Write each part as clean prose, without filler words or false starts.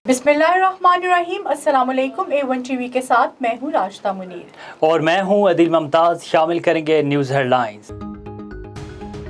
बिस्मिल्लाहिर्रहमानिर्रहीम। अस्सलाम वालेकुम। A1 टीवी के साथ मैं हूँ राशिदा मुनीर और मैं हूँ अदिल मुमताज। शामिल करेंगे न्यूज़ हेडलाइंस।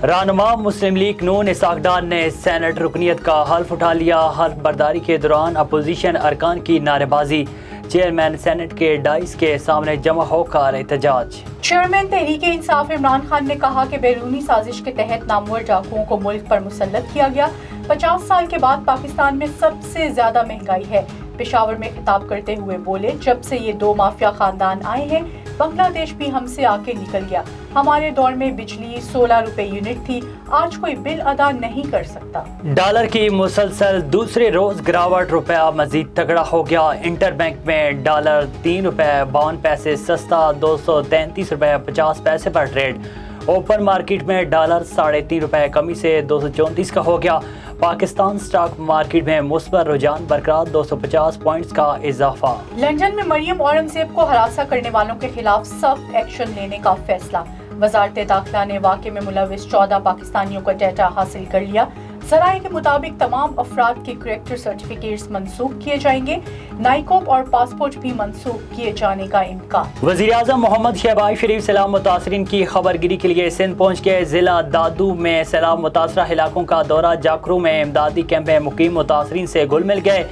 रहनुमा मुस्लिम लीग नून इसहाक डार ने सेनेट रुकनीत का हल्फ उठा लिया। हल्फ बर्दारी के दौरान अपोजिशन अरकान की नारेबाजी, चेयरमैन सेनेट के डाइस के सामने जमा होकर एहतजाज। चेयरमैन तहरीक इंसाफ इमरान खान ने कहा कि बैरूनी साजिश के तहत नामवर डाकुओं को मुल्क पर मुसल्लत किया गया। 50 साल के बाद पाकिस्तान में सबसे ज्यादा महंगाई है। पेशावर में खिताब करते हुए बोले, जब से ये दो माफिया खानदान आए हैं बांग्लादेश भी हमसे आके निकल गया। हमारे दौर में बिजली 16 रुपए यूनिट थी, आज कोई बिल अदा नहीं कर सकता। डॉलर की मुसलसल दूसरे रोज गिरावट, रुपया मजीद तगड़ा हो गया। इंटर बैंक में डॉलर 3 रुपए 52 पैसे सस्ता, 233 रुपए 50 पैसे पर ट्रेड। ओपन मार्केट में डॉलर 3.5 रुपए कमी से 234 का हो गया। पाकिस्तान स्टॉक मार्केट में मुस्बत रुझान बरकरार, 250 पॉइंट्स का इजाफा। लंदन में मरियम औरंगजेब को हरासा करने वालों के खिलाफ सख्त एक्शन लेने का फैसला। वजारत दाखिला ने वाक़े में मुलविस 14 पाकिस्तानियों का डेटा हासिल कर लिया। ज़राए के मुताबिक तमाम अफराद के करैक्टर सर्टिफिकेट्स मनसूख किए जाएंगे। नाइकोब और पासपोर्ट भी मनसूख किए जाने का इम्कान। वज़ीर-ए-आज़म मोहम्मद शहबाज शरीफ सैलाब मुतासरीन की खबरगिरी के लिए सिंध पहुँच गए। ज़िला दादू में सैलाब मुतासरा इलाकों का दौरा, जाखरू में इमदादी कैंप में मुकीम मुतासरीन से घुल मिल गए।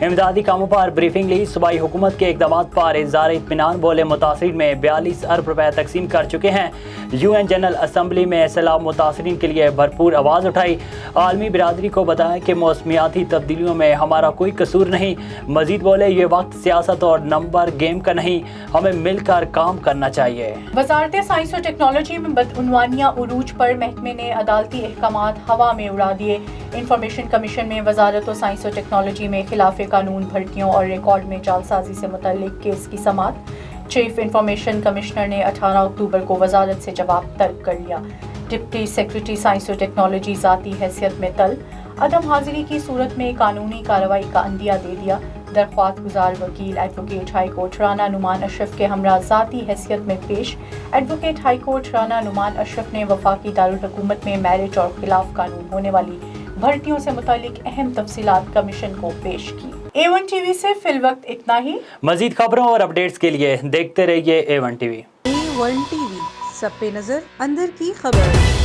इमदादी कामों पर ब्रीफिंग ली। सूबाई हुकूमत के इक़दाम पर इज़हार इत्मीनान, बोले मुतासरीन में 42 अरब रुपए तकसीम कर चुके हैं। UN जनरल असम्बली में सैलाब मुतासरीन के लिए भरपूर आवाज़ उठाई। आलमी बिरादरी को बताया कि मौसमियाती तब्दीलियों में हमारा कोई कसूर नहीं। मजीद बोले, ये वक्त सियासत और नंबर गेम का नहीं, हमें मिलकर काम करना चाहिए। वजारत साइंस और टेक्नोलॉजी में बदउनवानियां उरूज पर, महकमे ने अदालती अहकामात हवा में उड़ा दिए। इंफॉर्मेशन कमीशन में वजारत साइंस और टेक्नोलॉजी में खिलाफ कानून भर्तियों और रिकॉर्ड में जालसाजी से मुतल्लिक केस की समाअत। चीफ इंफॉर्मेशन कमिश्नर ने 18 अक्टूबर को वजारत से जवाब तलब कर लिया। डिप्टी सेक्रेटरी साइंस और टेक्नोलॉजी ज़ाती हैसियत में तलब, अदम हाजिरी की सूरत में कानूनी कार्रवाई का अंदिया दे दिया। दरख्वास्त गुजार वकील advocate high court Rana Numan Ashraf के हमरा ज़ाती हैसियत में पेश। Advocate high court Rana Numan Ashraf ने वफाकी दारुल हुकूमत में मैरिज और खिलाफ कानून होने वाली भर्तियों से मुतालिक अहम तफसीलात कमीशन को पेश की। A1 टीवी से फिल वक्त इतना ही। मजीद खबरों और अपडेट्स के लिए देखते रहिए A1 टीवी। A1 टीवी, सब पे नजर, अंदर की खबर।